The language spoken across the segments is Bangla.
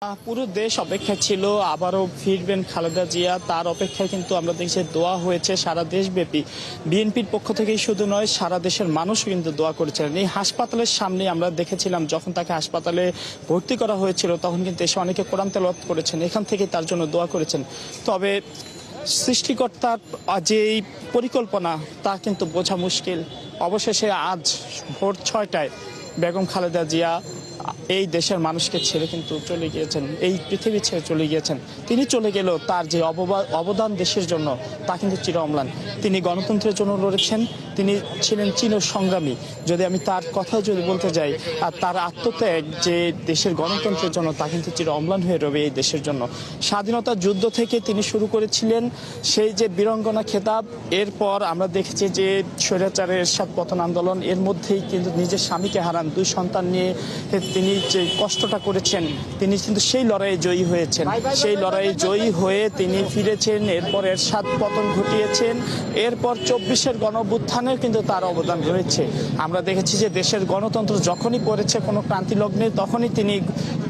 পুরো দেশ অপেক্ষায় ছিল আবারও ফিরবেন খালেদা জিয়া। তার অপেক্ষায় কিন্তু আমরা দেখছি দোয়া হয়েছে সারা দেশব্যাপী। বিএনপির পক্ষ থেকেই শুধু নয়, সারা দেশের মানুষও কিন্তু দোয়া করেছিলেন। এই হাসপাতালের সামনে আমরা দেখেছিলাম যখন তাকে হাসপাতালে ভর্তি করা হয়েছিল তখন কিন্তু এসে অনেকে কোরআন তেলাওয়াত করেছেন, এখান থেকে তার জন্য দোয়া করেছেন। তবে সৃষ্টিকর্তার যে এই পরিকল্পনা তা কিন্তু বোঝা মুশকিল। অবশেষে আজ ভোর 6টায় বেগম খালেদা জিয়া এই দেশের মানুষকে ছেড়ে কিন্তু চলে গিয়েছেন, এই পৃথিবী ছেড়ে চলে গিয়েছেন। তিনি চলে গেলেও তার যে অবদান দেশের জন্য তা কিন্তু চির অম্লান। তিনি গণতন্ত্রের জন্য লড়েছেন, তিনি ছিলেন চির সংগ্রামী। যদি আমি তার কথা যদি বলতে যাই, আর তার আত্মত্যাগ যে দেশের গণতন্ত্রের জন্য তা কিন্তু চির অম্লান হয়ে রবে এই দেশের জন্য। স্বাধীনতা যুদ্ধ থেকে তিনি শুরু করেছিলেন সেই যে বীরাঙ্গনা খেতাব, এরপর আমরা দেখেছি যে স্বৈরাচারের এরশাদ পতন আন্দোলন, এর মধ্যেই কিন্তু নিজের স্বামীকে হারান, 2 সন্তান নিয়ে তিনি যে কষ্টটা করেছেন, তিনি কিন্তু সেই লড়াইয়ে জয়ী হয়েছেন। সেই লড়াইয়ে জয়ী হয়ে তিনি ফিরেছেন, এরপর এরশাদ পতন ঘটিয়েছেন, এরপর 24-এর গণঅভ্যুত্থানের কিন্তু তার অবদান রয়েছে। আমরা দেখেছি যে দেশের গণতন্ত্র যখনই পড়েছে কোনো ক্রান্তি লগ্নে তখনই তিনি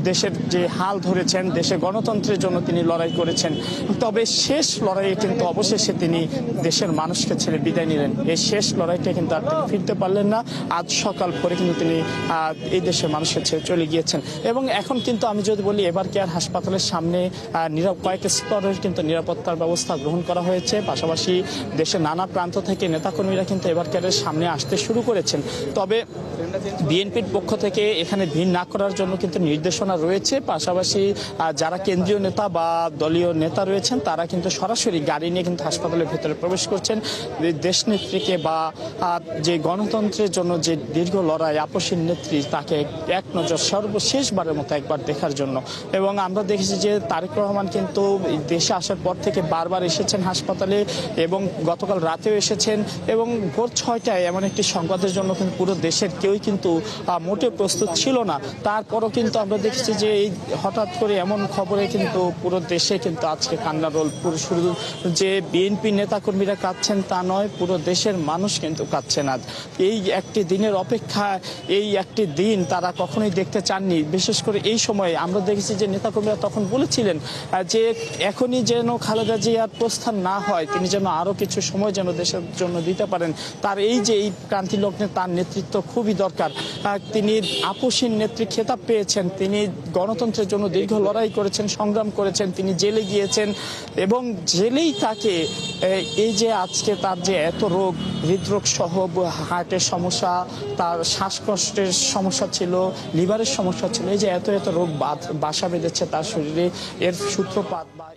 দেশের যে হাল ধরেছেন, দেশের গণতন্ত্রের জন্য তিনি লড়াই করেছেন। তবে শেষ লড়াইয়ে কিন্তু অবশেষে তিনি দেশের মানুষকে ছেড়ে বিদায় নিলেন। এই শেষ লড়াইটা কিন্তু আর তিনি ফিরতে পারলেন না। আজ সকাল পরে কিন্তু তিনি এই দেশের মানুষকে ছেড়ে চলে গিয়েছেন। এবং এখন কিন্তু আমি যদি বলি, এবার কেয়ার হাসপাতালের সামনে কয়েক স্তরের কিন্তু নিরাপত্তার ব্যবস্থা গ্রহণ করা হয়েছে। পাশাপাশি দেশের নানা প্রান্ত থেকে নেতাকর্মীরা কিন্তু এবার কেয়ারের সামনে আসতে শুরু করেছেন। তবে বিএনপির পক্ষ থেকে এখানে ভিড় না করার জন্য কিন্তু নির্দেশনা রয়েছে। পাশাপাশি যারা কেন্দ্রীয় নেতা বা দলীয় নেতা রয়েছেন তারা কিন্তু সরাসরি গাড়ি নিয়ে কিন্তু হাসপাতালের ভেতরে প্রবেশ করছেন। দেশনেত্রীকে বা যে গণতন্ত্রের জন্য যে দীর্ঘ লড়াই আপসীর নেত্রী, তাকে এক নজর সর্বশেষবারের মতো একবার দেখার জন্য। এবং আমরা দেখেছি যে তারেক রহমান কিন্তু দেশে আসার পর থেকে বারবার এসেছেন হাসপাতালে, এবং গতকাল রাতেও এসেছেন। এবং ভোর 6টায় এমন একটি সংবাদের জন্য কিন্তু পুরো দেশের কেউই কিন্তু মোটেও প্রস্তুত ছিল না। তারপরও কিন্তু আমরা দেখেছি যে এই হঠাৎ করে এমন খবরে কিন্তু পুরো দেশে কিন্তু আজকে কান্নার রোল। শুধু যে বিএনপি নেতাকর্মীরা কাঁদছেন তা নয়, পুরো দেশের মানুষ কিন্তু কাঁদছেন আজ। এই একটি দিনের অপেক্ষা, এই একটি দিন তারা কখনোই দেখতে চাননি। বিশেষ করে এই সময়ে আমরা দেখেছি যে নেতাকর্মীরা তখন বলেছিলেন যে এখনই যেন খালেদা জিয়ার প্রস্থান না হয়, তিনি যেন আরও কিছু সময় যেন দেশের জন্য দিতে পারেন। তার এই যে এই ক্রান্তি লগ্নে তার নেতৃত্ব খুবই দরকার। তিনি আপসীর নেত্রী খেতাব পেয়েছেন, তিনি গণতন্ত্রের জন্য দীর্ঘ লড়াই করেছেন, সংগ্রাম করেছেন, তিনি জেলে গিয়েছেন। এবং জেলেই তাকে এই যে আজকে তার যে এত রোগ, হৃদরোগ সহ হার্টের সমস্যা, তার শ্বাসকষ্টের সমস্যা ছিল, লিভারের সমস্যা ছিল, এই যে এত রোগ বাসা বেঁধেছে তার শরীরে, এর সূত্রপাত বা